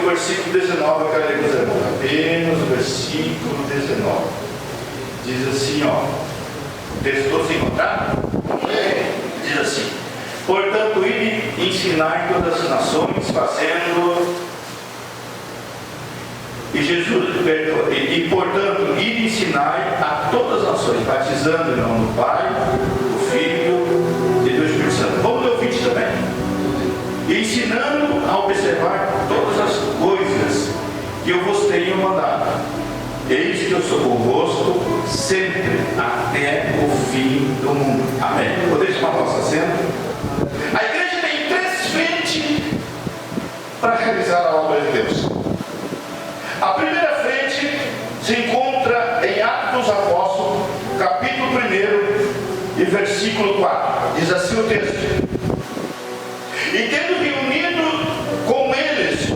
versículo 19 eu quero ler com os irmãos. Apenas o versículo 19. Diz assim, ó. O texto todo se encontrar? Diz assim: portanto, ide e ensinai todas as nações, fazendo... portanto, ide e ensinai a todas as nações, batizando em nome do Pai, do Filho e do Espírito Santo. Vamos ler o 20 também. E ensinando a observar todas as coisas que eu vos tenho mandado. Eis que eu sou convosco sempre até o fim do mundo. Amém. Podemos chamar o nosso assento? A igreja tem 3 frentes para realizar a obra de Deus. A primeira frente se encontra em Atos dos Apóstolos, capítulo 1 e versículo 4. Diz assim o texto: e tendo reunido com eles,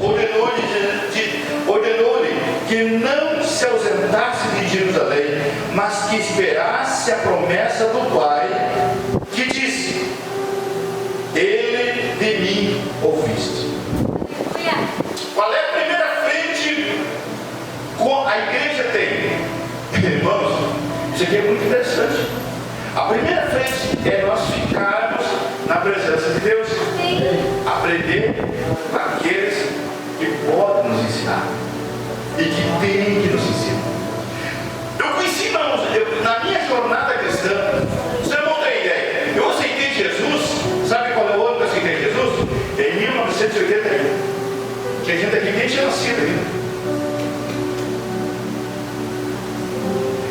ordenou-lhe que não se ausentasse de Jerusalém, mas que esperasse a promessa do Pai, que disse: ele de mim ouviste. Qual é a primeira frente que a igreja tem? Irmãos, isso aqui é muito interessante. A primeira frente é nós ficarmos na presença de Deus. Aprender com aqueles que podem nos ensinar e que têm que nos ensinar. Eu conheci, irmãos, na minha jornada cristã, você não tem ideia. Eu aceitei Jesus, sabe qual é o ano que eu aceitei Jesus? Em 1981. Tinha gente aqui que nem tinha nascido ainda.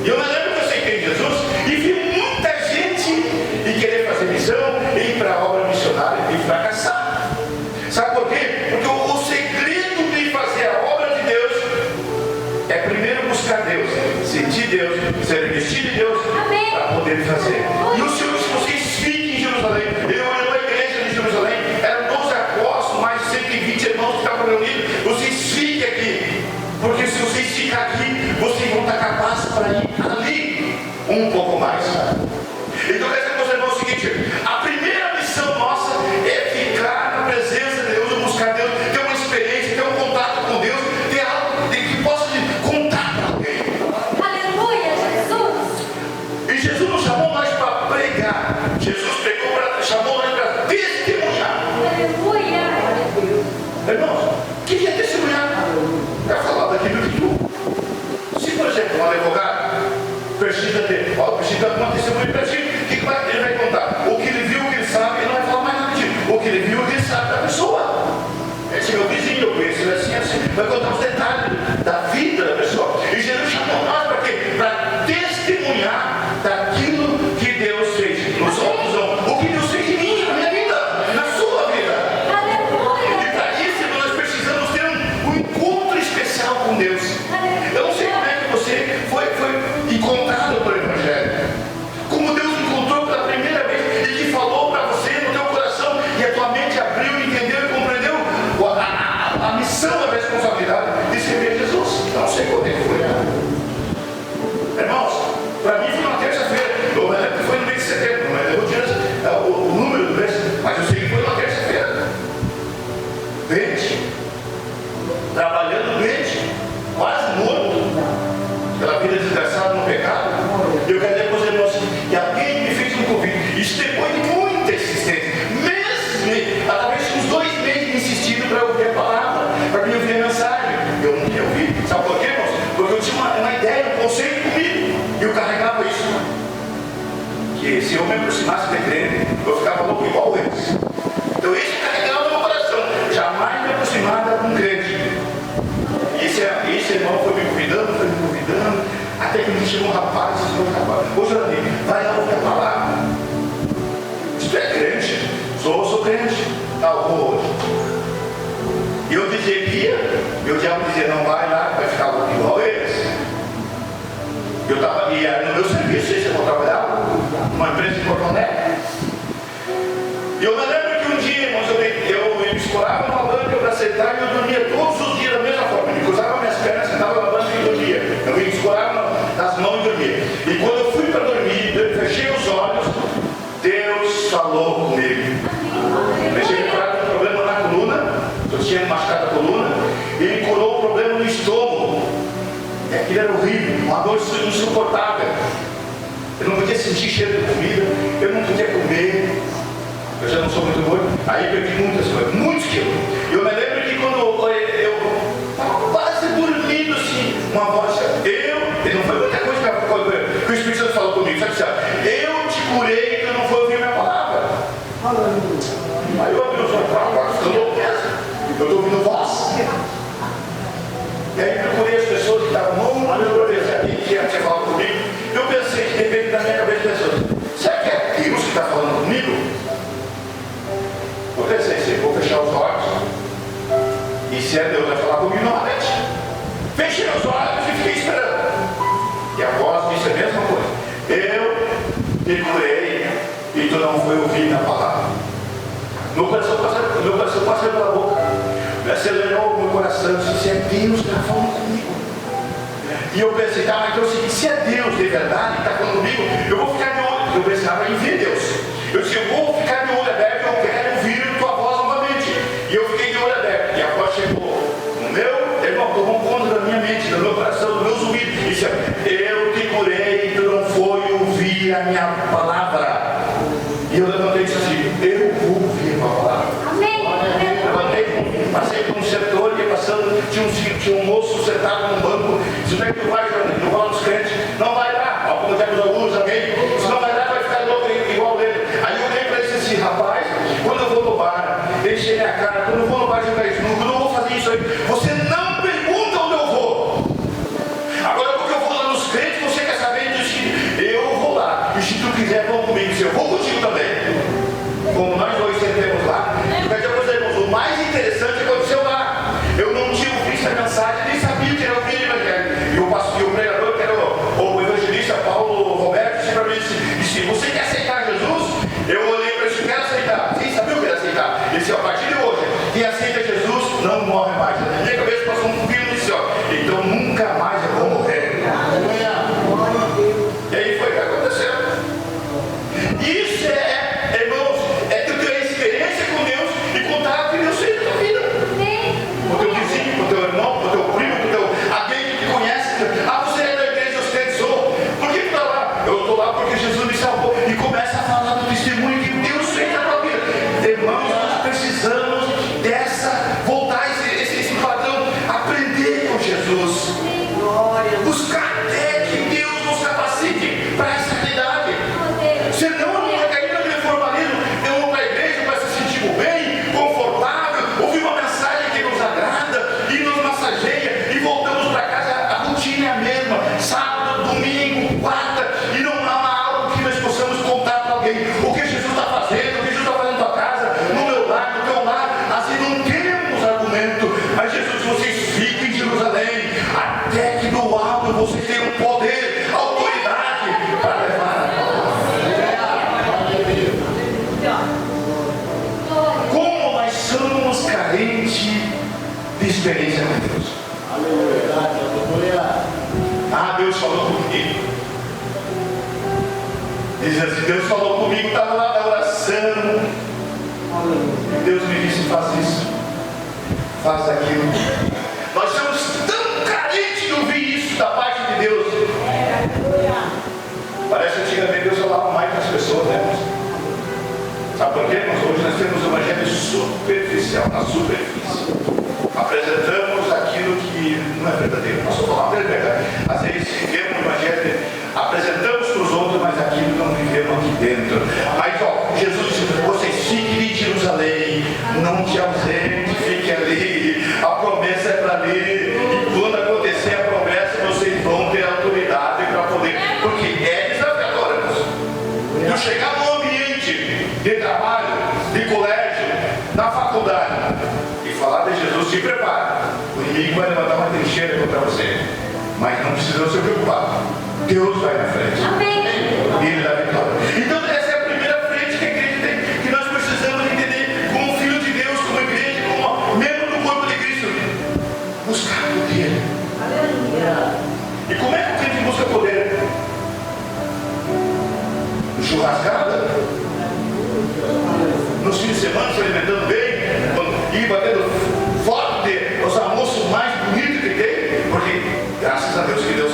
E eu me lembro que eu aceitei Jesus e vi muita gente e querer fazer missão, ir para a obra missionária e fracassar. Sabe por quê? Porque o segredo de fazer a obra de Deus é primeiro buscar Deus, sentir Deus, ser revestido de Deus, para poder fazer. E os senhores, vocês fiquem em Jerusalém. Eu olhei para a igreja de Jerusalém, eram 12 apóstolos, mais de 120 irmãos que estavam reunidos. Vocês fiquem aqui, porque se vocês ficarem aqui, vocês vão estar capazes para ir ali um pouco mais. Então, quer dizer para os irmãos o seguinte: a primeira missão nossa é ficar na presença de Deus, buscar Deus, ter uma experiência, ter um contato com Deus, ter algo que possa contar para alguém. Aleluia, Jesus! E Jesus não chamou nós para pregar, Jesus chamou nós para testemunhar. Aleluia! Irmãos, queria testemunhar, para falar daquilo que tu. Se, por exemplo, um advogado precisa ter uma testemunha para ti, o que ele vai contar? O que ele viu, o que ele sabe, ele não vai falar mais nada de ti. O que ele viu, o que ele sabe da pessoa. Esse é meu vizinho, eu conheço ele assim, assim. Vai contar os detalhes da vida da pessoa. E Jesus chamou nós para quê? Para testemunhar daquilo que Deus fez nos outros homens. O que Deus fez em mim, na minha vida, na sua vida. Aleluia! E para isso nós precisamos ter um encontro especial com Deus. Eu não sei como é que você foi encontrado pelo Evangelho. Como Deus encontrou pela primeira vez e que falou para você no teu coração e a tua mente abriu, entendeu e compreendeu a missão, a responsabilidade de servir Jesus. Não sei como é que foi. Irmãos, para mim foi uma terça-feira. Eu me lembro que foi no mês de setembro, mas eu não tinha o número do mês, mas eu sei que foi uma terça-feira. Doente, trabalhando doente, quase morto, pela vida desgraçada no pecado. Eu quero dizer para os irmãos que alguém me fez um convite. Isso depois de muita insistência, mesmo através de uns 2 meses insistindo para eu ouvir a palavra, para eu ouvir a mensagem. Eu não queria ouvir. Sabe por quê, irmãos? Porque eu tinha uma ideia, um conceito comigo, e eu carregava isso. Que se eu me aproximasse da igreja, eu ficava louco igual eles. Então isso carregava no meu coração. Jamais me aproximar de um crente. Esse irmão foi me convidando, até que me chegou um rapaz, ô Jornal, vai lá ouvir a palavra. Tu é crente? Sou crente. Vou hoje. E eu dizia que ia, e o diabo dizia, não vai lá, vai ficar louco igual eles. E era no meu serviço, eu vou trabalhar numa empresa de Porto Alegre. E eu me lembro que um dia, irmãos, eu me escorava numa banca para sentar e eu dormia todos os dias da mesma forma. Eu me cruzava minhas pernas, sentava na banca e dormia. Eu me escorava nas mãos e dormia. E quando eu fui para dormir, eu fechei os olhos, Deus falou comigo. Eu tinha reparado um problema na coluna, eu tinha machucado a coluna, e Aquilo era horrível, uma dor insuportável. Eu não podia sentir cheiro de comida, eu não podia comer. Eu já não sou muito gordo, aí perdi muitas coisas, muitos quilos. Eu me lembro que quando eu estava quase dormindo assim, uma voz, e não foi muita coisa que o Espírito Santo falou comigo, sabe assim, eu te curei e tu não foi ouvir minha palavra. Aí eu abri os olhos, agora ficando louco mesmo, eu estou ouvindo voz. E aí procurei as pessoas que estavam que tinha falado comigo. Eu pensei, de repente, na minha cabeça, será que é Deus que está falando comigo? Eu pensei assim, vou fechar os olhos, e se é Deus vai falar comigo novamente. Fechei os olhos e fiquei esperando. E a voz disse a mesma coisa. Eu te curei e tu não foi ouvir minha palavra. Meu coração passou pela boca. Acelerou o meu coração e disse, se é Deus que está falando comigo. E eu pensei, tá, mas então se é Deus de verdade que está falando comigo, eu vou ficar de olho. Eu pensava em ver Deus. Eu disse, eu vou ficar de olho aberto, eu quero ouvir tua voz novamente. E eu fiquei de olho aberto. E a voz chegou no meu, irmão, tomou conta da minha mente, do meu coração, dos meus ouvidos. E disse, eu te curei e tu não foi ouvir a minha palavra. E eu levantei e disse assim, eu vou ouvir a tua palavra. Amém. Levantei, passei por um setor e passando, tinha um moço sentado num banco. Se não é que tu vai, no rolo dos crentes, não vai dar. Ó, como temos alguns, amém? Se não vai dar, vai ficar louco igual ele. Aí eu olhei para ele e disse assim, rapaz, quando eu vou no bar, enchei minha cara, quando eu vou no bar jogar snook, eu não vou fazer isso aí. Você não pergunta onde eu vou. Agora, porque eu vou lá nos crentes, você quer saber disso? Eu vou lá. E se tu quiser, vamos comigo. Eu vou contigo também. Como nós dois sentemos lá, o mais interessante aconteceu lá. Eu não tinha visto a mensagem, nem sabia que era o filho evangélico. E o pregador, que era o evangelista Paulo Roberto, disse para mim, disse, você quer aceitar Jesus? Eu olhei para ele e disse, quero aceitar. Quem sabia o que era aceitar? Ele disse, a partir de hoje, quem aceita Jesus não morre mais. Na minha cabeça passou um filho e disse, então nunca mais eu vou morrer. E aí foi o que aconteceu. Isso irmãos, tu ter experiência com Deus e contar que Deus fez na tua vida. Com o teu vizinho, com o teu irmão, com o teu primo, com o teu alguém que te conhece. Ah, você é da igreja, eu sei que sou. Por que tu está lá? Eu estou lá porque Jesus me salvou. E começa a falar do testemunho que Deus fez na tua vida. Irmãos, nós precisamos voltar esse padrão, aprender com Jesus. Buscar até que Deus nos capacite para essa realidade. Senão não vai cair naquele formalismo. Eu vou para a igreja para se sentir bem, confortável, ouvir uma mensagem que nos agrada e nos massageia e voltamos para casa, a rotina é a mesma, sábado, domingo, quarta, e não há algo que nós possamos contar para alguém. O que Jesus está fazendo, o que Jesus está fazendo na tua casa, no meu lar, no teu lar, assim não temos argumento. Mas Jesus, vocês fiquem em Jerusalém, até que do alto vocês tenham poder, autoridade para levar a palavra. Como nós somos carentes de experiência com Deus. Ah, Deus falou comigo. Diz assim, Deus falou comigo, estava lá na oração. E Deus me disse, faz isso, faz aquilo. Nós somos tão carentes de ouvir isso da parte de Deus. Parece que antigamente Deus falava mais para as pessoas, né? Sabe por quê? Hoje nós temos um evangelho superficial, na superfície. Apresentamos aquilo que não é verdadeiro. Nós somos uma verdade. Às vezes vivemos no evangelho, apresentamos para os outros, mas aquilo não vivemos aqui dentro. Mas Jesus disse, vocês fiquem em Jerusalém, não te ausente, fiquem ali. A promessa é para ali. E quando acontecer a promessa, vocês vão ter autoridade para poder. Porque é desafiador, irmãos. Tu chegar no ambiente de trabalho, de colégio, na faculdade e falar de Jesus, se prepara. O inimigo vai levantar uma trincheira contra você. Mas não precisa se preocupar. Deus vai na frente. Amém. E Ele dá vitória. Então essa é a primeira frente que a igreja tem, que nós precisamos entender como filho de Deus, como igreja, como membro do corpo de Cristo. Buscar poder. E como é que o crente busca poder? No churrascada? Nos fins de semana, se alimentando bem, e batendo forte os almoços mais bonitos que tem, porque graças a Deus que Deus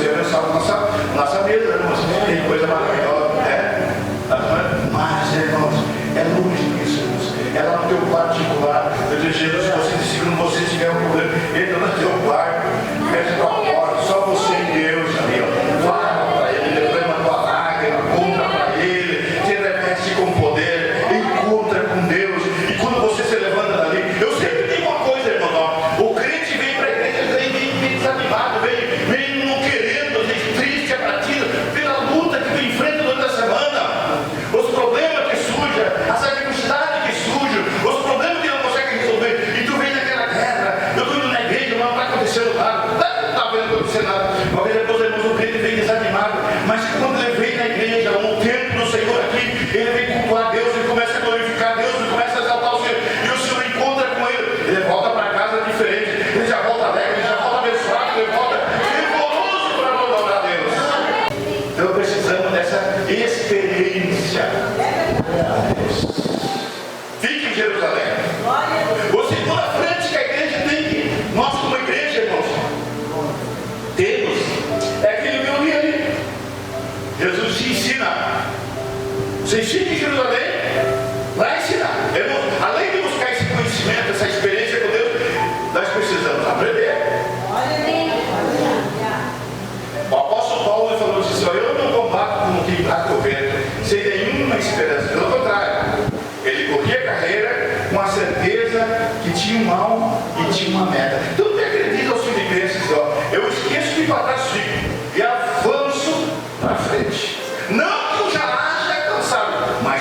algo e tinha uma meta. Então me acredita aos filipenses, ó, eu esqueço que para trás fico e avanço para frente. Não que eu já haja cansado, mas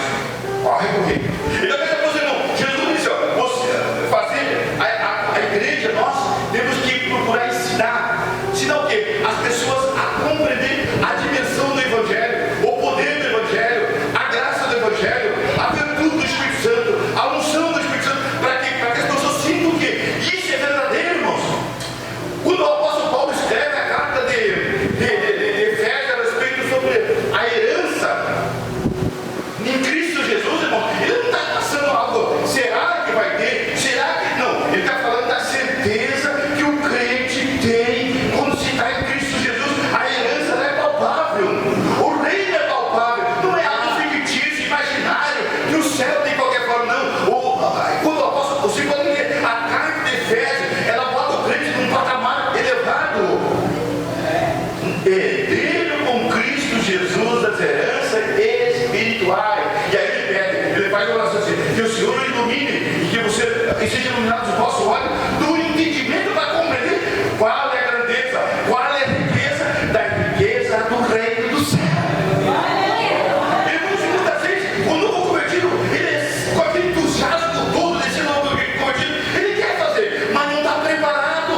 corre comigo. Então, meus irmãos, Jesus disse, ó, você fazer a igreja, nós temos que procurar ensinar o quê? As pessoas a compreender a dimensão do Evangelho, o poder do Evangelho, a graça do Evangelho, a virtude do Espírito Santo, a unção do Espírito Santo, para que as pessoas sintam que isso é verdadeiro, irmãos. Quando o apóstolo Paulo escreve a carta de Efésios a respeito sobre a herança em Cristo Jesus, irmão, ele não está passando algo, será que vai ter? Será que não? Ele está falando da certeza que o crente tem quando se está em Cristo Jesus. A herança não é palpável, o reino é palpável, não é algo fictício, imaginário, que o céu tem qualquer forma, não. Quando o apóstolo, você pode ler a carta de Efésios, ela bota o crente num patamar elevado, herdeiro com Cristo Jesus das heranças espirituais. E aí ele faz uma oração assim, que o Senhor o ilumine e que você seja iluminado os vossos olhos do entendimento para compreender qual é a grandeza, qual é a riqueza da riqueza do reino do céu. Irmãos, muitas vezes o novo convertido, ele com aquele entusiasmo todo desse novo convertido, ele quer fazer, mas não está preparado.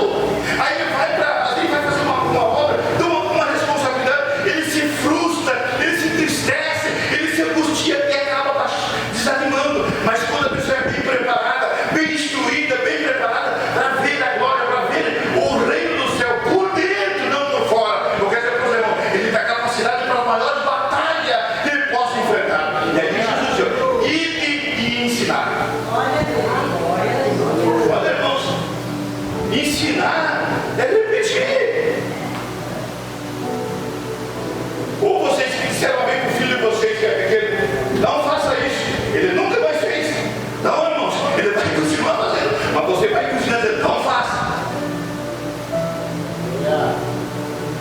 Aí ele vai fazer uma obra, uma responsabilidade, ele se frustra, ele se entristece, ele se angustia e acaba desanimando. Mas quando a pessoa é bem preparada, bem instruída, bem preparada para ver a glória, para ver o reino do céu por dentro, não por fora, eu quero dizer para os irmãos, ele tem capacidade para a maior batalha que ele possa enfrentar. E aí Jesus diz, ide e ensinar. Olha, irmãos, ensinar é repetir. Ou vocês que disseram uma vez para o filho de vocês que é pequeno, não faça isso, ele nunca mais fez. Não, irmãos, ele vai continuar fazendo, mas você vai continuar dizendo, não faça.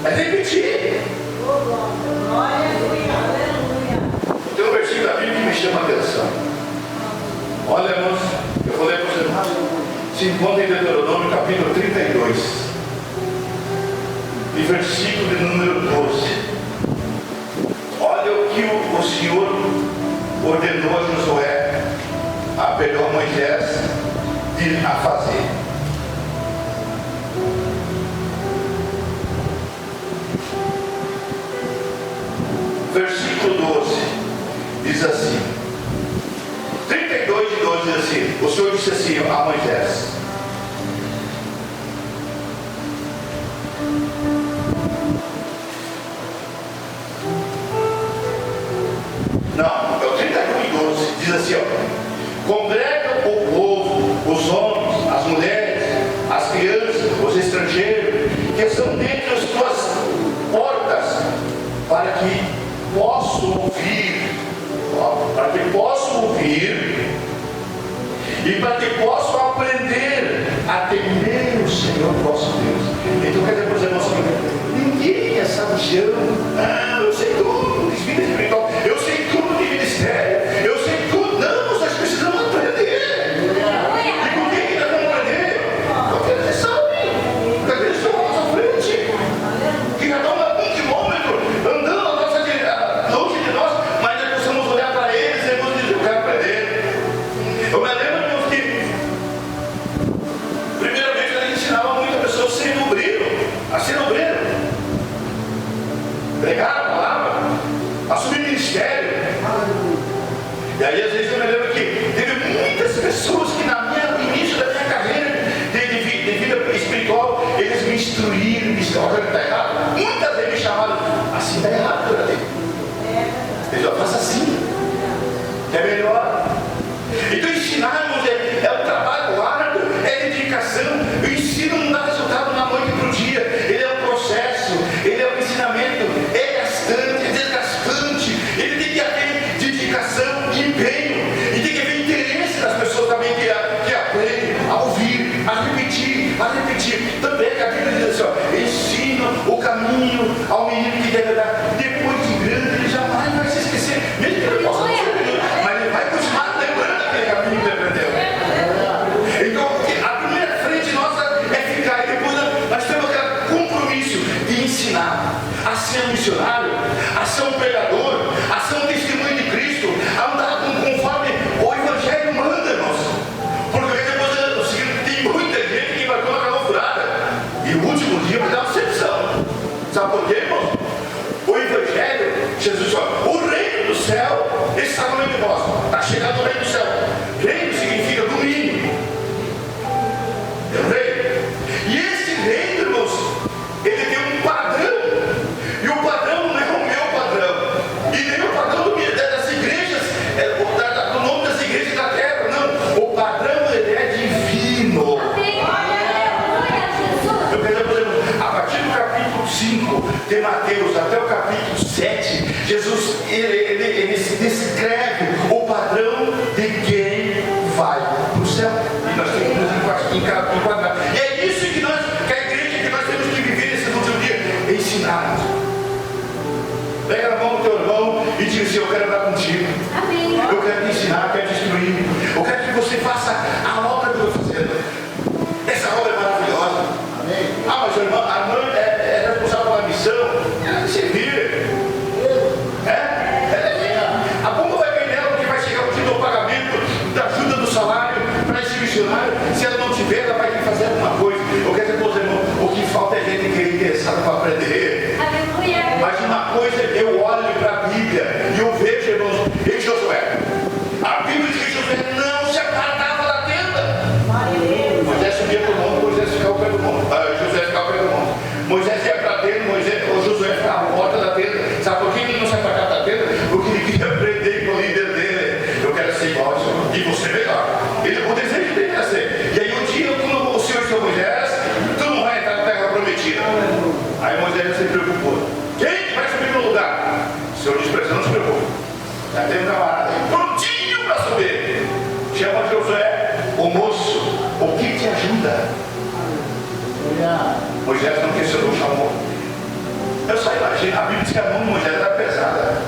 É repetir. Tem um versículo da Bíblia que me chama a atenção. Olha, irmãos, eu vou ler para os irmãos. Se encontra em Deuteronômio capítulo 32 e versículo de número 12. Olha o que o Senhor ordenou a Josué, a Moisés, a fazer. Versículo 12 diz assim, 32 de 12 diz assim, o Senhor disse assim a Moisés, não, é o 31 e 12, diz assim, ó, congrega o povo, os homens, as mulheres, as crianças, os estrangeiros, que estão dentro das tuas portas, para que possam ouvir, e para que possam aprender a temer o Senhor vosso Deus. Então, quer dizer, por exemplo, assim, ninguém é sabichão, eu sei tudo de vida espiritual, eu sei tudo de ministério, eu sei tudo, não, nós precisamos aprender. E por que nós vamos aprender? Porque eles sabem, porque eles estão à nossa frente, que já estão a 1 quilômetro andando longe de nós, mas nós precisamos olhar para eles e vamos dizer, eu quero aprender. Eu me lembro, irmãos, que primeiramente ele ensinava muita pessoa a ser obreiro, pregar a palavra, assumir ministério. E aí às vezes eu me lembro que teve muitas pessoas que no início da minha carreira de vida espiritual, eles me instruíram, olha, está errado. Muitas vezes me chamaram, assim está errado, eles já façam assim, é melhor. Então ensinarmos é um trabalho árduo, é dedicação. O ensino não dá resultado na noite para o dia, ele é um processo, ele é um ensinamento, é gastante, é desgastante, ele tem que haver dedicação e empenho, e tem que haver interesse das pessoas também que aprendem a ouvir, a repetir. Também que a Bíblia diz assim, ó, ensina o caminho ao menino que deve dar, depois de grande ele jamais vai se esquecer, mesmo que ele possa não ser menino, mas ele vai continuar lembrando aquele caminho que ele aprendeu. Então, a primeira Sabe por quê, irmãos? O Evangelho, Jesus falou, o reino do céu está no meio de vós. Está chegando o reino do céu. Reino significa domínio. É um reino. E esse reino, irmãos, ele tem um padrão. E o padrão não é o meu padrão. E nem o padrão das igrejas, do nome das igrejas da terra. Não. O padrão ele é divino. Eu quero dizer, a partir do capítulo 5 de Mateus até o capítulo 7, Jesus ele descreve o padrão de quem vai para o céu. E nós temos que nos enquadrar. E é isso que a igreja que nós temos que viver nesses últimos dias, ensinar. Pega na mão do teu irmão e diz assim, eu quero andar contigo. Amém. Eu quero te ensinar, eu quero te instruir. Eu quero que você faça a obra que eu estou fazendo. Essa obra é maravilhosa. Amém. Ah, mas a irmã é responsável pela missão. Ela vai servir. A bomba vai cair nela porque vai chegar o dia do pagamento da ajuda do salário para esse missionário. Se ela não tiver, ela vai ter que fazer alguma coisa. Eu quero dizer para você, irmão, o que falta é gente que é interessada para aprender. Aleluia. Mas uma coisa, eu olho para a Bíblia e eu vejo, irmãos, em Josué. A Bíblia diz que Josué não se apartava da tenda. Moisés subia para o monte, Moisés ficava ao pé do monte. Josué ficava ao pé do monte. Moisés ia para a tenda, Josué ficava à porta da tenda. Sabe por que ele não se apartava da tenda? Porque ele queria aprender com o líder dele. Eu quero ser igual ao Senhor. E você melhor. O desejo dele era ser. E aí um dia, quando o Senhor disse a Moisés, tu não vai entrar na terra prometida. Aí Moisés se preocupou. Quem vai subir no lugar? O Senhor disse para ele, não se preocupe. Já tem um camarada aí prontinho para subir. Chama Josué, o moço, o que te ajuda? Moisés não questionou, chamou. Eu só imagino, a Bíblia diz que a mão de Moisés era pesada.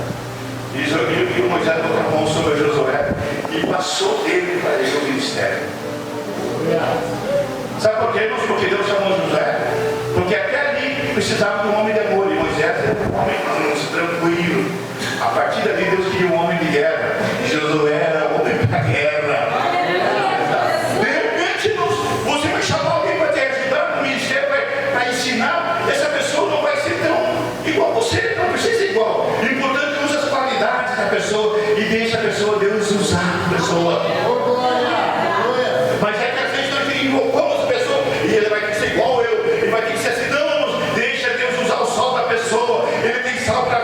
E o Moisés botou a mão sobre Josué e passou dele para ele o ministério. Sabe por quê, irmãos? Porque Deus chamou Josué? Porque até ali precisava de um homem de amor. E Moisés era um homem tranquilo. A partir dali Deus queria um homem de guerra. E Josué era um homem para guerra. De repente, irmãos, você vai chamar alguém para te ajudar no ministério, para ensinar. Essa pessoa não vai ser tão igual. Você não precisa ser igual. O importante é usar as qualidades da pessoa e deixa a pessoa, Deus usar a pessoa. Mas é que às vezes nós invocamos a pessoa e ele vai ter que ser igual eu. Ele vai ter que ser assim. Não, deixa Deus usar o sol da pessoa. Ele tem sal para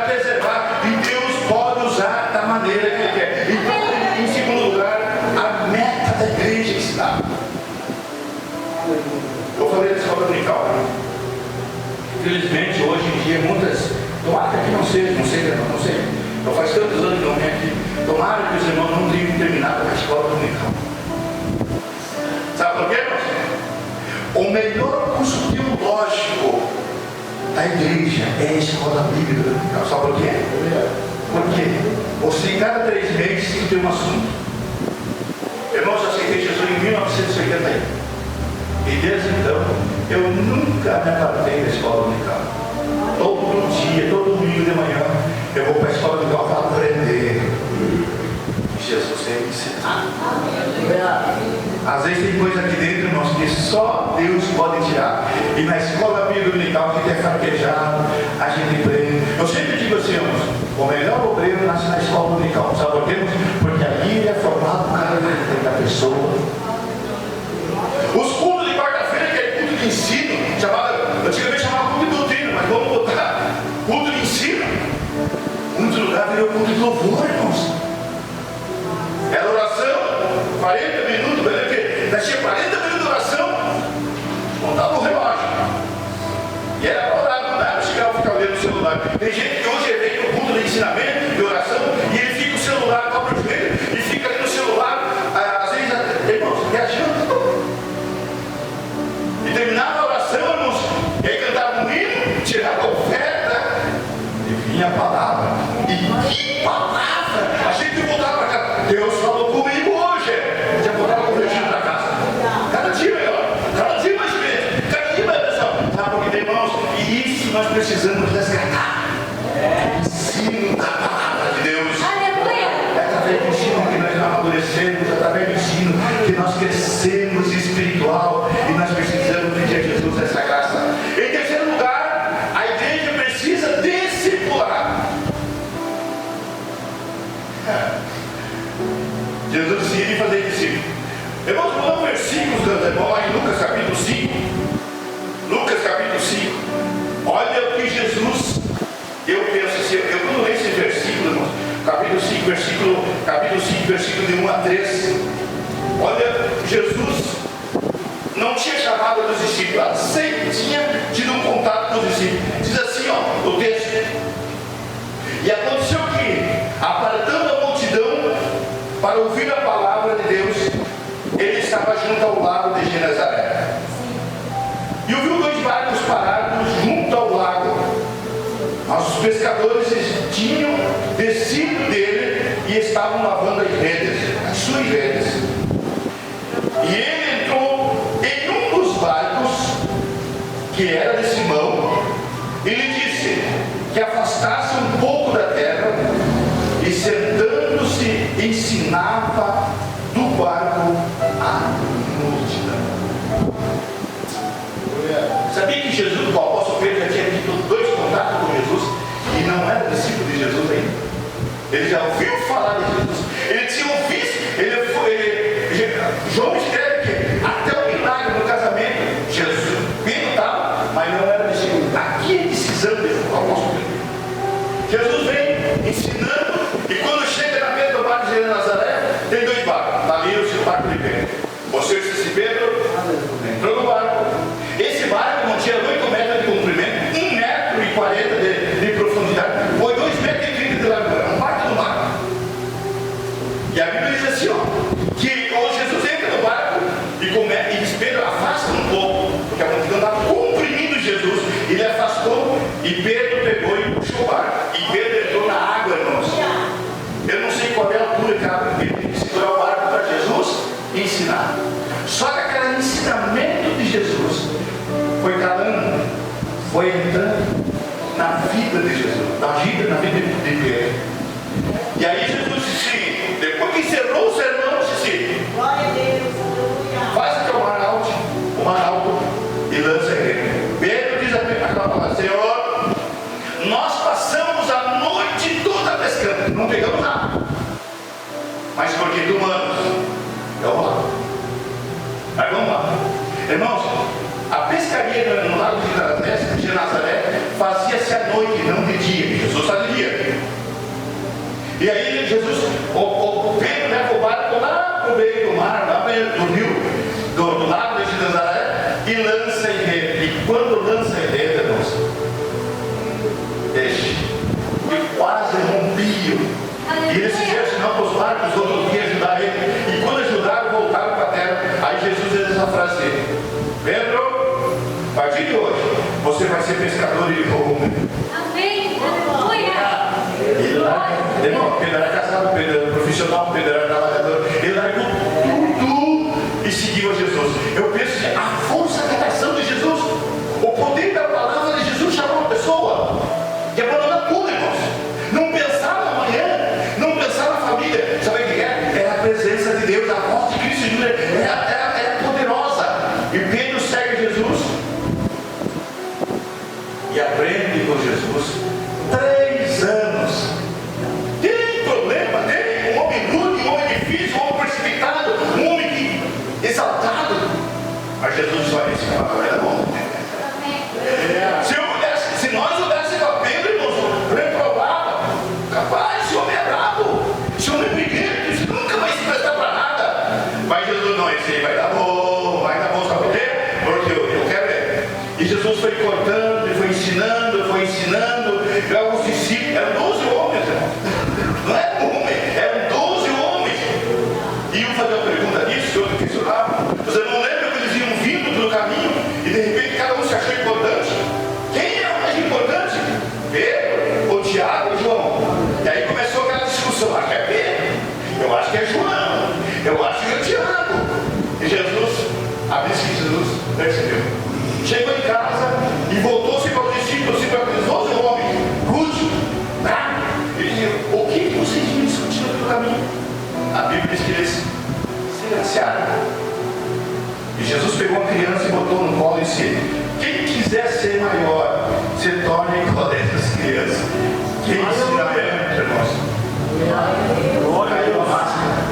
preservar. E Deus pode usar da maneira que ele quer. Então, em segundo lugar, a meta da igreja é ensinar. Eu falei da escola dominical. Infelizmente, hoje em dia, muitas. Tomara que não seja, não sei. Eu faz tantos anos que eu venho aqui. Tomara que os irmãos não tenham terminado a escola dominical. Sabe por quê, irmãos? O melhor curso teológico da igreja é a escola bíblica dominical. Sabe por quê? Porque você, cada 3 meses, tem um assunto. Irmãos, eu aceitei Jesus em 1981. E desde então, eu nunca me apartei da escola dominical. Todo dia, todo domingo de manhã, eu vou para a escola dominical para aprender. E Jesus tem que ensinar. Às vezes tem coisa aqui dentro, irmãos, que só Deus pode tirar. E na escola bíblica dominical, que é fraquejado, a gente aprende. Eu sempre digo assim, irmãos, o melhor obreiro nasce na escola dominical. Sabe por quê? Porque ali ele é formado cada vez da pessoa. Os cultos de quarta-feira, que é culto de ensino, antigamente chamava culto de doutrina, mas vamos botar culto de ensino. Muitos lugares virou culto de louvor, irmãos. Era oração, 40 minutos, nós tínhamos 40 minutos de oração, contava o relógio. E era para orar, não dava, chegava a ficar olhando o celular. Tem gente que hoje vem no culto de ensinamento, de oração, e ele fica o celular, dobra o joelho, e fica ali no celular, às vezes, irmãos, reagindo. E terminava a oração, irmãos, e aí cantava um hino, tirava a oferta, e vinha a palavra. E que palavra! A gente voltava para casa. Deus falou comigo hoje. Já voltava convertido para casa. Cada dia melhor, cada dia mais bem, cada dia mais pessoal. Sabe por quê, irmãos? E isso nós precisamos resgatar. Ensino da palavra de Deus. Aleluia. É através do ensino que nós amadurecemos, através do ensino que nós crescemos espiritual. E nós precisamos pedir a Jesus essa graça. Em terceiro lugar, chamada dos discípulos. Ela sempre tinha tido um contato com os discípulos. Diz assim, ó, o texto. E aconteceu que, apartando a multidão para ouvir a palavra de Deus, ele estava junto ao lago de Genezaré. E ouviu 2 barcos parados junto ao lago. Mas os pescadores tinham descido dele e estavam lavando as redes, as suas redes. E ele entrou em um dos barcos, que era de Simão, e lhe disse que afastasse um pouco da terra, e sentando-se ensinava do barco a multidão. Sabia que Jesus, o apóstolo Pedro, já tinha tido 2 contatos com Jesus e não era discípulo de Jesus ainda? Ele já ouviu falar de Jesus, ele tinha ouvido, João escreve que até o milagre no casamento, Jesus, Pedro estava, mas não era discípulo. Aqui é decisão do apóstolo Pedro. Jesus vem ensinando, e quando chega na beira do barco de Nazaré, tem 2 barcos. Ali o barco de Pedro. Você disse Pedro, entrou no barco. Esse barco não tinha 8 metros de comprimento, 1,40 m de profundidade, foi 2,30 m de largura, um barco do mar. E a Bíblia diz assim, ó, que Jesus entra no barco e diz, Pedro, afasta um pouco, porque a multidão estava comprimindo Jesus. Ele afastou e Pedro pegou e puxou o barco. E Pedro entrou na água, irmãos. Eu não sei qual é a altura que Pedro teve que segurar o barco para Jesus e ensinar. Só que aquele ensinamento de Jesus foi calando, foi entrando na vida de Jesus, na vida de Pedro. E aí Jesus disse, depois que encerrou o sermão, disse, glória a Deus, faz o teu mar alto e lança a rede. Pedro diz aquela palavra, Senhor, nós passamos a noite toda pescando, não pegamos nada, mas porque tu mandas, vamos lá. Mas vamos lá, irmãos, a pescaria no lago de Nazaré fazia-se à noite, não de dia. Jesus está de dia. E aí Jesus, o Pedro leva o barco lá para o meio do mar, lá do rio, do lago de Nazaré, e lança em rede. E quando lança em rede, irmãos, deixa, e quase rompiam. E eles disseram assim, não, para os barcos, os outros iam ajudar ele. E quando ajudaram, voltaram para a terra. Aí Jesus diz essa frase, Pedro, a partir de hoje, você vai ser pescador de homem. Amém. Aleluia. Pedro era casado, Pedro era profissional, Pedro era trabalhador. Ele largou tudo e seguiu a Jesus. Eu penso que a força da atração de Jesus, o poder da palavra de Jesus chamou uma pessoa que abandonou tudo, irmãos. Não pensar na manhã, não pensar na família. Sabe o que é? É a presença de Deus, a voz de Cristo Jesus, é poderosa. E Pedro segue Jesus e aprende com Jesus 3 anos. Tem problema, tem um homem rude, um homem difícil, um homem precipitado, um homem exaltado. Mas Jesus vai ensinar para ele, bom. Se nós olhássemos para Pedro, irmãos, reprovava. Capaz, esse homem é bravo, esse homem é briguento, isso nunca vai se prestar para nada. Mas Jesus não, esse aí vai dar bom, sabe por quê? Porque eu quero ver. E Jesus foi cortando, foi ensinando. Os discípulos, eram 12 homens, não era um homem, eram 12 homens. E um fazia uma pergunta disso, outro questionava. Você não lembra que eles iam vindo pelo caminho e de repente cada um se achou importante? Quem era o mais importante? Pedro, ou Tiago ou João? E aí começou aquela discussão, acho que é Pedro, eu acho que é João, eu acho que é Tiago. E Jesus, a Bíblia que Jesus percebeu. Chegou em casa e voltou-se para os discípulos e para aqueles 12 homens, rude, bravo. Ele dizia, o que vocês me discutiram pelo caminho? A Bíblia diz que eles se graciaram. E Jesus pegou uma criança e botou no colo e disse, quem quiser ser maior, se torne igual a essas crianças. Quem ensinamento, irmãos? Caiu a máscara.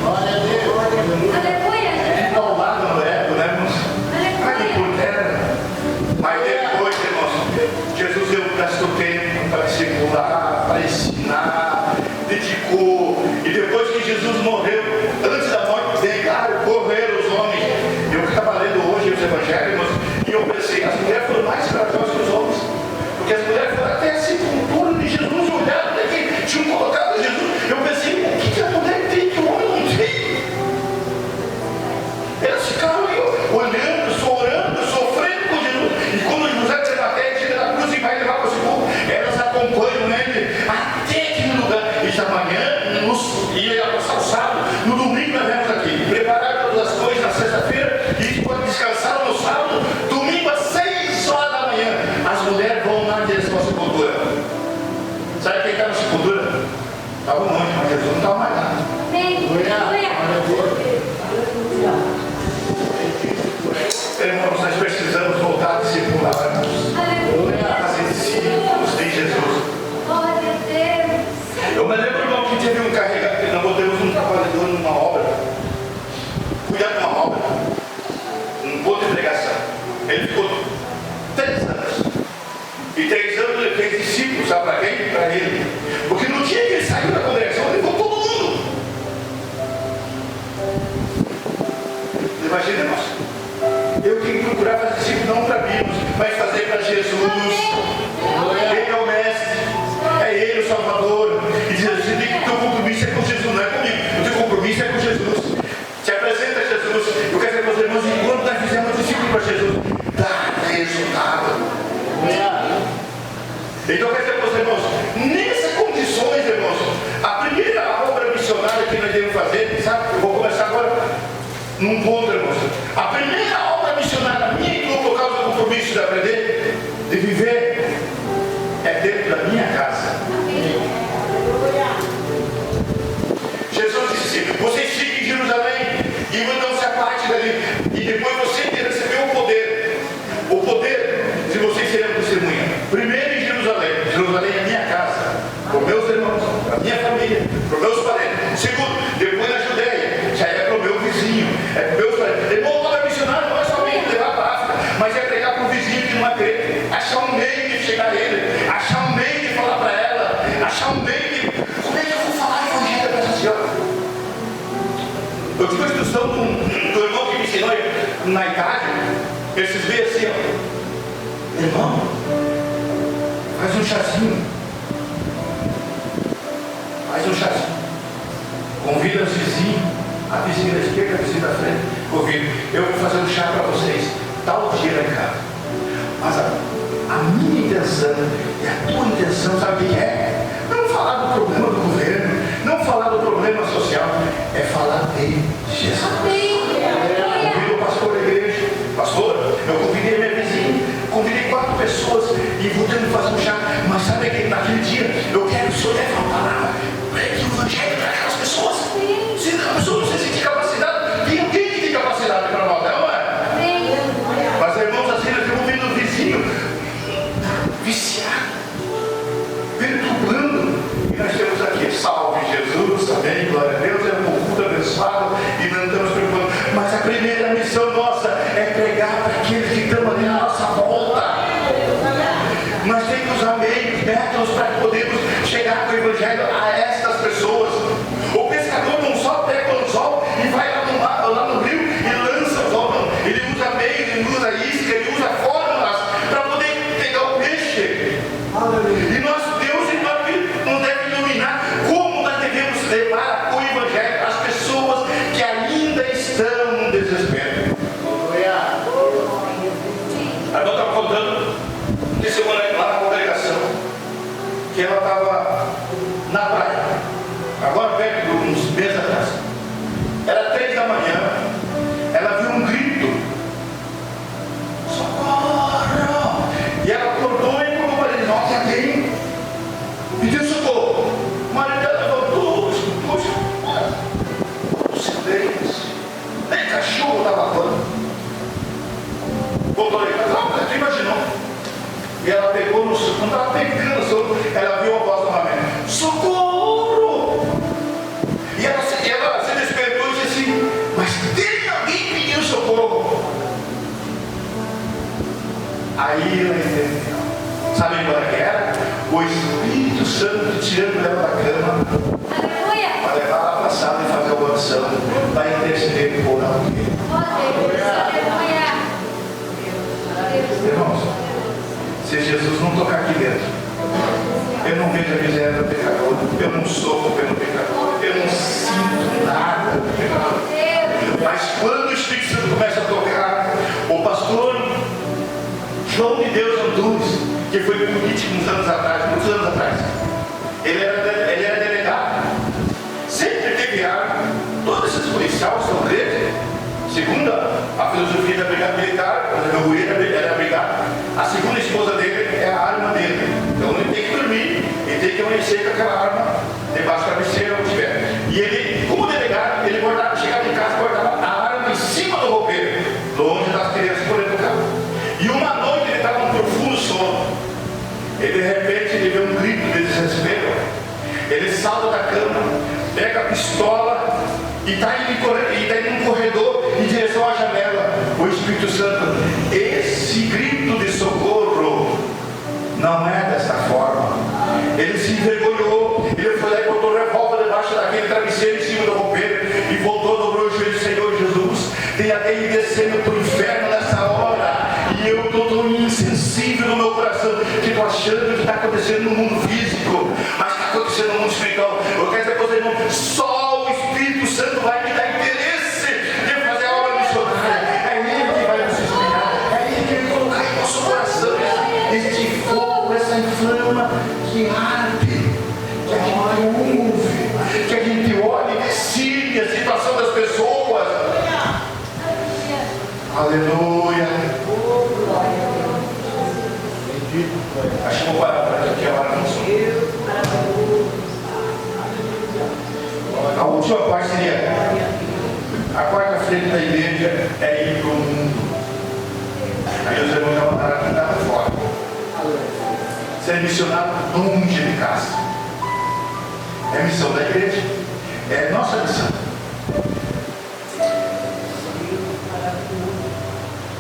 Glória a Deus. Aleluia. Ele ao lado no ego, né, irmãos? Caiu por terra. Mas depois, irmãos, Jesus gastou tempo para discipular, para ensinar, dedicou. E depois que Jesus morreu, antes da morte dele, claro, correram os homens. Eu estava lendo hoje, do Evangelho, irmãos, e eu pensei, as mulheres foram mais corajosas que os homens, porque as mulheres foram até a sepultura de Jesus, olharam até que tinham colocado Jesus. Eu pensei, o que a mulher tem que o homem não tem? Elas ficaram ali, olhando, orando, sofrendo com Jesus, e quando José teve a terra, tira da cruz e vai levar para o sepulcro, elas acompanham ele até aquele lugar. E amanhã, ia passar o sábado, no domingo nós vemos aqui, preparar todas as coisas na sexta-feira, e pode descansar no sábado, domingo às 6 horas da manhã, as mulheres vão na direção à sepultura. Sabe quem está na sepultura? Estava longe, mas Jesus não estava mais lá. Irmãos, nós precisamos voltar a discipular, fazer discípulos de Jesus. Eu me lembro, irmão, que teve um carregador, nós botamos um trabalhador numa obra, cuidando de uma obra, um ponto de pregação. Ele ficou 3 anos. E 3 anos ele fez discípulos, sabe para quem? Para ele. Porque no dia que ele saiu da congregação, ele levou todo mundo. Imagina, irmãos, eu tenho que procurar fazer discípulos não para mim, mas fazer para Jesus. Ele é o mestre, é ele o Salvador. E diz assim, o teu compromisso é com Jesus, não é comigo. O teu compromisso é com Jesus. Se apresenta a Jesus. Eu quero dizer, meus irmãos, enquanto nós fizemos discípulo para Jesus, dá resultado. Então eu quero dizer, meus irmãos, nessas condições, irmãos, a primeira obra missionária que nós devemos fazer, sabe? Eu vou começar agora num ponto, irmãos. A primeira obra missionária minha e tua, por causa do compromisso de aprender, de viver, é dentro da minha casa. Jesus disse assim, vocês fiquem em Jerusalém e não se aparte dali, e depois vocês receberão o poder. O poder, se vocês serão testemunha. Primeiro em Jerusalém. Jerusalém é a minha casa, para os meus irmãos, para a minha família, para os meus parentes. Segundo, depois na Judeia, já é para o meu vizinho, é para os meus parentes. Depois o obra missionária não é somente levar para a África, mas é pregar para o vizinho que não é crente, achar um meio de chegar a ele, achar um meio de falar para ela, achar um meio de... Como é que eu vou falar evangelho para essa senhora? Eu tive uma instrução do irmão que me ensinou na Itália. Esses veio assim, ó, irmão, faz um chazinho, convida os vizinhos, a vizinha da esquerda, a vizinha da frente, convida, eu vou fazer um chá para vocês, tal dia lá em casa. Mas a minha intenção e a tua intenção, sabe o que é? Não falar do problema do governo, não falar do problema social, é falar de Jesus. Convido o pastor da igreja, pastor, eu convidei minha vizinha, convidei 4 pessoas e vou tendo fazer um chá, mas sabe que naquele dia eu quero que o senhor leve uma palavra, pregue o evangelho para aquelas pessoas. Se a pessoa não se sentir capacidade, tem alguém que tem capacidade para nós, não é? Mas irmãos, assim nós estamos vendo o vizinho viciado, perturbando, e nós temos aqui, salve Jesus, amém, glória a Deus, é um culto abençoado e não estamos preocupando, mas a primeira missão nossa é pregar para aqueles que estão ali na nossa volta. Nós temos que usar meios, métodos para que podemos chegar com o evangelho a estas pessoas. O pescador não só pega o anzol e vai lá no rio e lança o anzol, não. Ele usa meios, ele usa isca, ele usa fórmulas para poder pegar o peixe. E nosso Deus nos deve iluminar como nós devemos levar o evangelho às pessoas que ainda estão no desespero. A irmã estava contando que semana lá na congregação que ela estava na praia, agora perto de uns meses atrás. Era 3 da manhã, ela viu um grito, socorro! E ela acordou e falou para ele, nossa, alguém pediu socorro. O marido dela levantou, escutou, silêncio, nem cachorro estava falando. Voltou ali, não, você imaginou. E ela pegou no socorro, quando estava pegando, ela viu a voz novamente, socorro! E ela se despertou e disse assim, mas tem alguém pedindo socorro? Aí ela entendeu. Sabe qual era? O Espírito Santo tirando ela da cama para levar ela para a sala e fazer uma oração para interceder por alguém. ele era delegado, sempre teve arma. Todos esses policiais são crentes. Segundo a filosofia da brigada militar, o Rui era brigada, a segunda esposa dele é a arma dele. Então ele tem que dormir, ele tem que amanhecer com aquela arma debaixo da cabeceira onde tiver. E ele, como delegado, ele chegava em casa e guardava a arma em cima do roupeiro, longe das crianças por dentro do carro. E uma noite ele estava num profundo sono. E de repente ele vê um grito de desespero. Ele salta da cama, pega a pistola e está indo num corredor em direção à janela. O Espírito Santo, esse grito de socorro não é dessa forma. Ele se envergonhou, ele foi lá e botou o revólver debaixo daquele travesseiro em cima do roupeiro e voltou, dobrou o joelho. Senhor Jesus, tem alguém descendo para o inferno nessa hora, e eu estou tão insensível no meu coração que estou achando que está acontecendo no mundo físico, mas está acontecendo no mundo espiritual. Eu quero dizer para você, irmão, só o Espírito Santo vai me dar interesse de fazer a obra missionária. É Ele que vai nos inspirar, é Ele que vai colocar em nosso coração este fogo, essa inflama que arde, que a gente ouve, que a gente olha e decide a situação das pessoas. Aleluia. Acho que vou parar para aqui a hora não sou. A última parte seria: a quarta frente da igreja é ir para o mundo. Aí os irmãos já mandaram aqui nada fora. Ser missionário longe de casa. É a missão da igreja. É a nossa missão.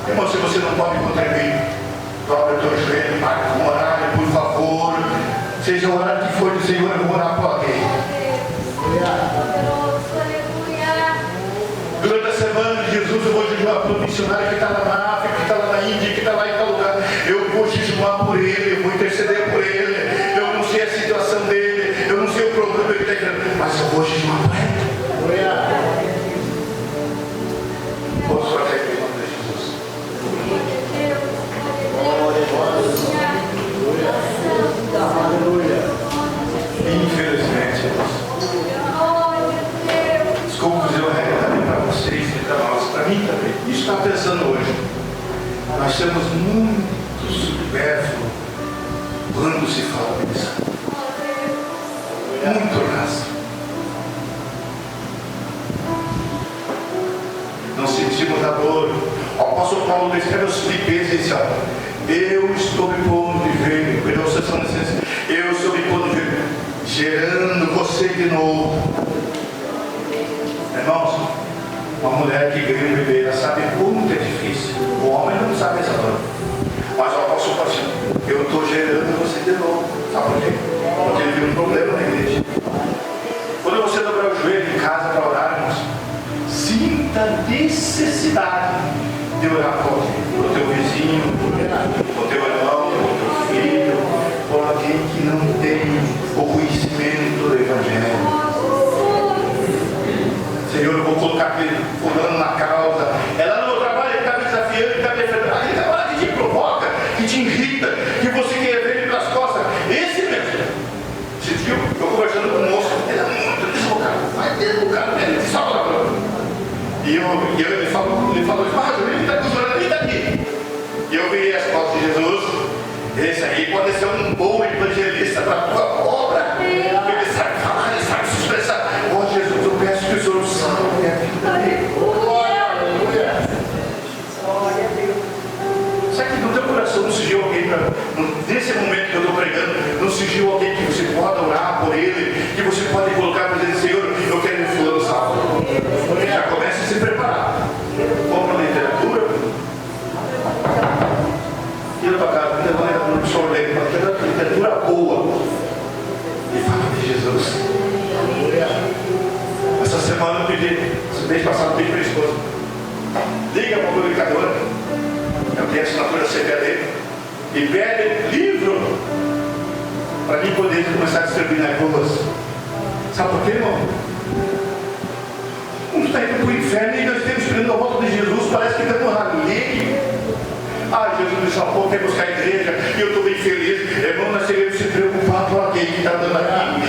Irmão, se você não pode contribuir, dobra o teu joelho, marca um horário, por favor. Seja o horário que for do Senhor, eu vou orar por alguém. Durante a semana de Jesus, eu vou jejuar para o missionário que está lá na África, que está lá na Índia, que está lá em tal lugar. Eu vou jejuar por ele, eu vou interceder por ele. Eu não sei a situação dele, eu não sei o problema que ele está tendo, mas eu vou jejuar por ele. Posso fazer aqui em nome de Jesus. Infelizmente, desculpa dizer uma regra também para vocês e para nós, para mim também. Isso está pensando hoje. Nós temos muito supérfluo quando se fala disso. Muito raso. Não sentimos a dor. O apóstolo Paulo escreve aos Filipenses e diz: eu estou me pondo de ver, eu estou me pondo de ver, gerando você de novo. Irmãos, uma mulher que ganha um bebê, ela sabe como que é difícil. O homem não sabe essa dor. Mas o apóstolo fala assim: eu estou gerando você de novo. Sabe por quê? Porque ele viu um problema na igreja. Quando você dobrar o joelho em casa para orar, irmãos, sinta a necessidade de orar por teu vizinho, por teu irmão, por teu filho, por alguém que não tem o conhecimento do Evangelho. Senhor, eu vou colocar aquele fulano na causa. É lá no meu trabalho, ele está me desafiando, ele está me defendendo. Aquele trabalho que te provoca, que te irrita, que você quer ver ele pelas costas. Esse mesmo. Você viu? Eu conversando com um moço, ele é muito desfocado, mas desfocado mesmo, ele só palavrão. E ele falou, mas ele está costurando, ele está aqui. E eu virei as costas de Jesus. Esse aí pode ser um bom evangelista para a tua obra. Ele sabe falar, ele sabe se expressar. Oh Jesus, eu peço que o Senhor salve a vida dele. Será que no teu coração não surgiu alguém, nesse momento que eu estou pregando, não surgiu alguém que você pode orar por ele, que você pode colocar para dizer: Senhor, eu quero ver fulano salvo. Já começa a se preparar. Compra literatura. E na tua casa, leva um sorvete, uma literatura boa. E fala de Jesus. Essa semana eu pedi, mês passado eu pedi para a esposa: liga para a publicadora, eu tenho a assinatura CPA dele, e pede livro para mim poder começar a distribuir nas ruas. Sabe por quê, irmão? Um está indo para o inferno e nós estamos esperando a volta de Jesus, parece que estamos ali. Jesus me salvou, temos que ir à igreja e eu estou bem feliz. Irmão, nós devemos se preocupar com alguém que está andando aqui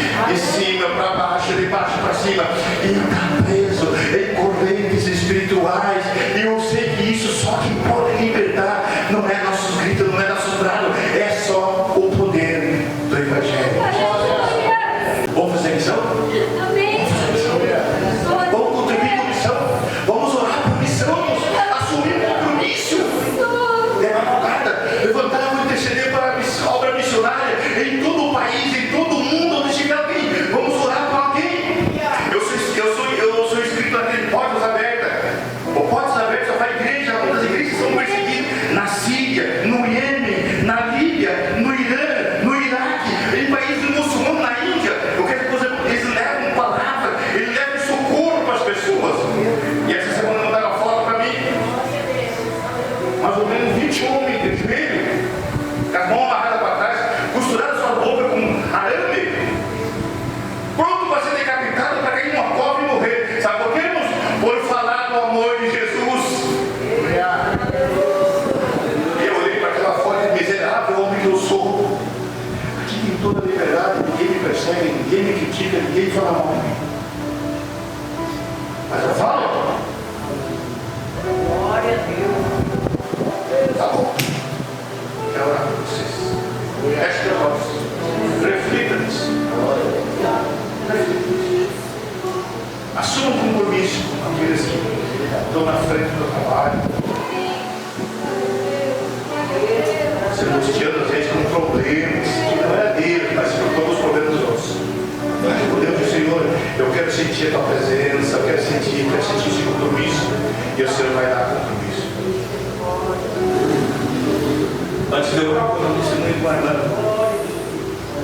Senhor, eu testemunho com a irmã.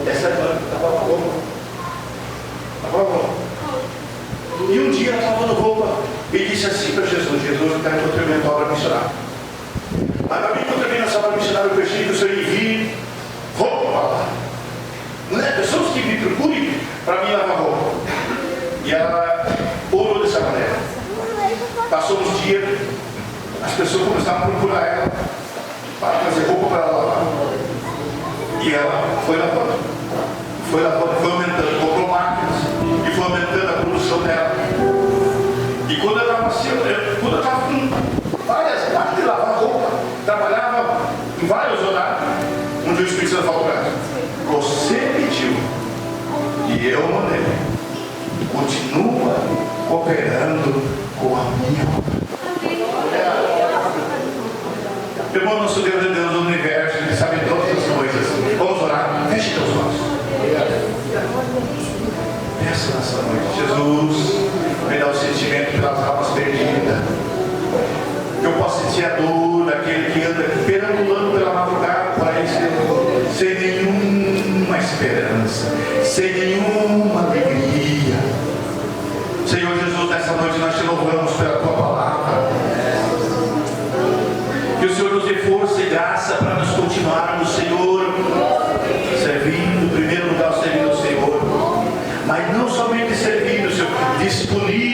Essa irmã estava roupa. Estava roupa. E um dia ela estava lavando roupa e disse assim para Jesus: Jesus, eu quero que eu termine a obra missionária. Mas para mim, que eu termino essa obra missionária, eu preciso que o Senhor envie roupa para lá. Não é? Pessoas que me procurem para mim lavar roupa. E ela orou dessa maneira. Passou uns dias, as pessoas começaram a procurar ela para fazer roupa para ela lavar. E ela foi lavando, foi aumentando, comprou máquinas e foi aumentando a produção dela. E quando ela estava assim, quando ela estava com várias máquinas de lavar roupa, trabalhava em vários horários, um dia o Espírito Santo falou para ela: você pediu e eu mandei, continua cooperando com a minha obra. Irmão, nosso Deus é Deus do universo, Ele sabe todas as coisas. Vamos orar, feche teus olhos. Peça nessa noite: Jesus, me dá o sentimento pelas almas perdidas, que eu possa sentir a dor daquele que anda perambulando pela madrugada por aí sem nenhuma esperança, sem nenhuma alegria. Senhor Jesus, nessa noite nós te louvamos pela tua palavra. Que o Senhor nos dê força e graça para nos continuarmos, Senhor, servindo, em primeiro lugar, servindo ao Senhor, mas não somente servindo, Senhor, disponível